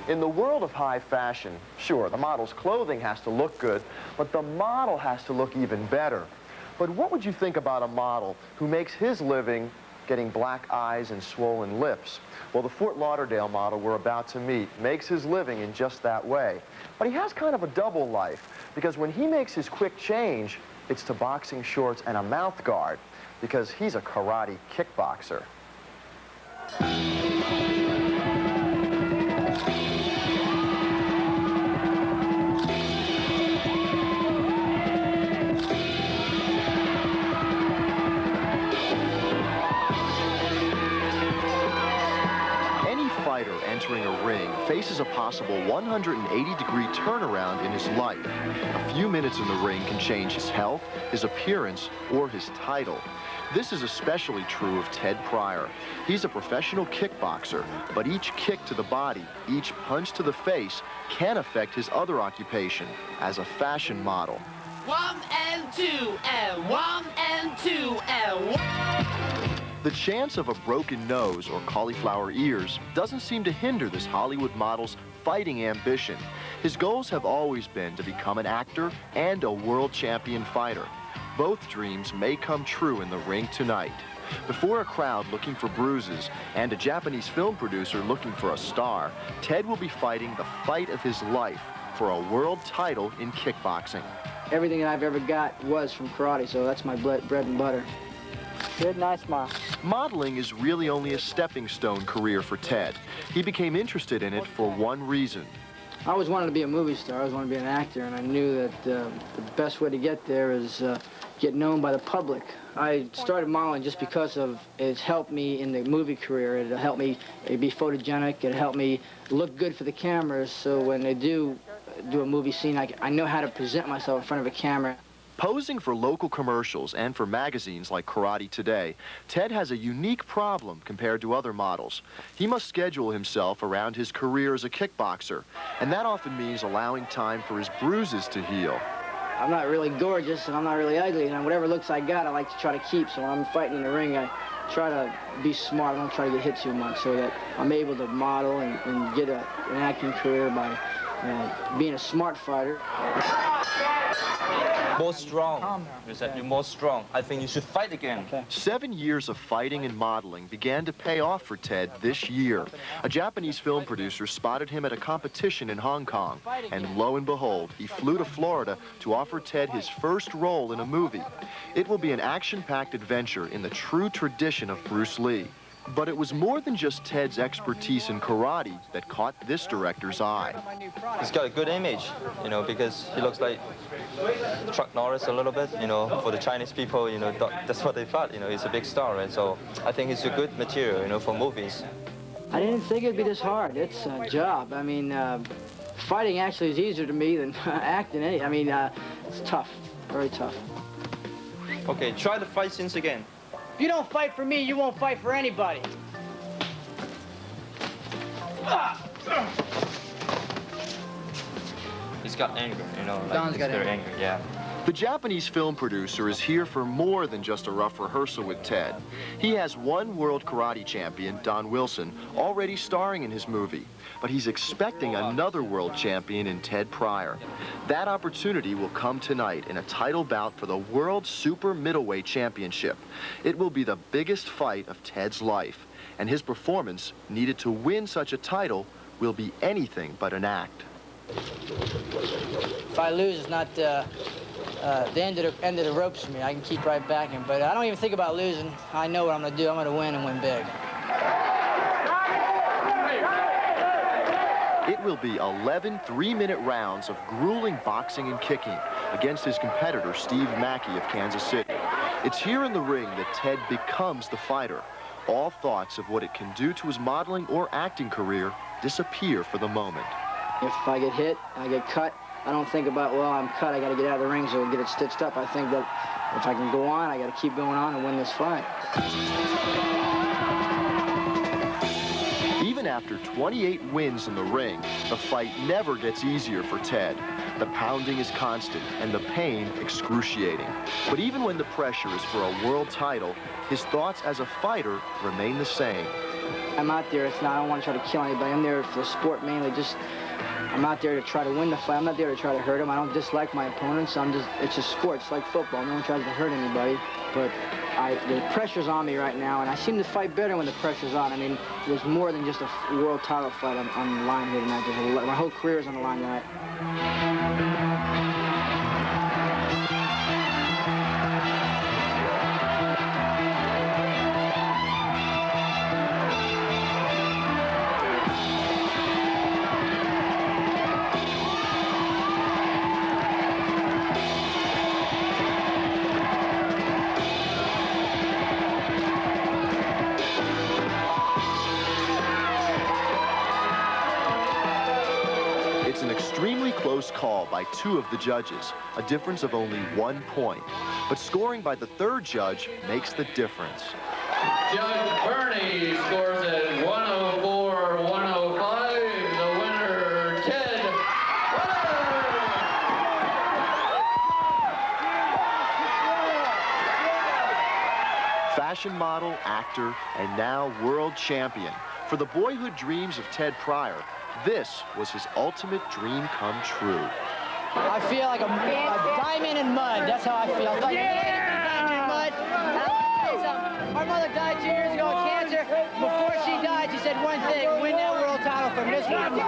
In the world of high fashion, sure, the model's clothing has to look good, but the model has to look even better. But what would you think about a model who makes his living getting black eyes and swollen lips? Well, the Fort Lauderdale model we're about to meet makes his living in just that way. But he has kind of a double life, because when he makes his quick change, it's to boxing shorts and a mouth guard, because he's a karate kickboxer. Entering a ring faces a possible 180-degree turnaround in his life. A few minutes in the ring can change his health, his appearance, or his title. This is especially true of Ted Pryor. He's a professional kickboxer, but each kick to the body, each punch to the face can affect his other occupation as a fashion model. 1 and 2 and 1 and 2 and 1. The chance of a broken nose or cauliflower ears doesn't seem to hinder this Hollywood model's fighting ambition. His goals have always been to become an actor and a world champion fighter. Both dreams may come true in the ring tonight. Before a crowd looking for bruises and a Japanese film producer looking for a star, Ted will be fighting the fight of his life for a world title in kickboxing. Everything that I've ever got was from karate, so that's my bread and butter. Good, nice smile. Modeling is really only a stepping stone career for Ted. He became interested in it for one reason. I always wanted to be a movie star. I always wanted to be an actor, and I knew that the best way to get there is get known by the public. I started modeling just because it's helped me in the movie career. It helped me be photogenic. It helped me look good for the cameras, so when they do a movie scene, I know how to present myself in front of a camera. Posing for local commercials and for magazines like Karate Today, Ted has a unique problem compared to other models. He must schedule himself around his career as a kickboxer, and that often means allowing time for his bruises to heal. I'm not really gorgeous, and I'm not really ugly, and whatever looks I got, I like to try to keep. So when I'm fighting in the ring, I try to be smart. I don't try to get hit too much, so that I'm able to model and get an acting career by being a smart fighter. More strong. You said you're more strong. I think you should fight again. Okay. 7 years of fighting and modeling began to pay off for Ted this year. A Japanese film producer spotted him at a competition in Hong Kong, and lo and behold, he flew to Florida to offer Ted his first role in a movie. It will be an action-packed adventure in the true tradition of Bruce Lee. But it was more than just Ted's expertise in karate that caught this director's eye. He's got a good image, you know, because he looks like Chuck Norris a little bit, you know, for the Chinese people, you know, that's what they thought, you know, he's a big star, right? So I think he's a good material, you know, for movies. I didn't think it'd be this hard. It's a job. I mean, fighting actually is easier to me than acting. I mean, it's tough, very tough. Okay, try the fight scenes again. If you don't fight for me, you won't fight for anybody. He's got anger, you know, like Don's he's got very anger. angry, yeah. The Japanese film producer is here for more than just a rough rehearsal with Ted. He has one world karate champion, Don Wilson, already starring in his movie, but he's expecting another world champion in Ted Pryor. That opportunity will come tonight in a title bout for the World Super Middleweight Championship. It will be the biggest fight of Ted's life, and his performance needed to win such a title will be anything but an act. If I lose, it's not the end of the ropes for me. I can keep right back in, but I don't even think about losing. I know what I'm gonna do. I'm gonna win and win big. It will be 11 3-minute rounds of grueling boxing and kicking against his competitor, Steve Mackey of Kansas City. It's here in the ring that Ted becomes the fighter. All thoughts of what it can do to his modeling or acting career disappear for the moment. If I get hit, I get cut, I don't think about, well, I'm cut, I got to get out of the ring so I can get it stitched up. I think that if I can go on, I got to keep going on and win this fight. Even after 28 wins in the ring, the fight never gets easier for Ted. The pounding is constant and the pain excruciating. But even when the pressure is for a world title, his thoughts as a fighter remain the same. I'm out there, I don't want to try to kill anybody. I'm there for the sport mainly. I'm out there to try to win the fight. I'm not there to try to hurt them. I don't dislike my opponents. It's just sport. It's like football. No one tries to hurt anybody. But the pressure's on me right now, and I seem to fight better when the pressure's on. I mean, there's more than just a world title fight on the line here tonight. My whole career is on the line tonight. It's an extremely close call by 2 of the judges, a difference of only 1 point. But scoring by the 3rd judge makes the difference. Judge Bernie scores at 104-105. The winner, Ted Fashion model, actor, and now world champion. For the boyhood dreams of Ted Pryor, this was his ultimate dream come true. I feel like a diamond in mud. That's how I feel. It's like diamond in mud. And I'll tell you something. Our mother died 2 years ago of cancer. Before she died, she said one thing: win that world title for me. This one.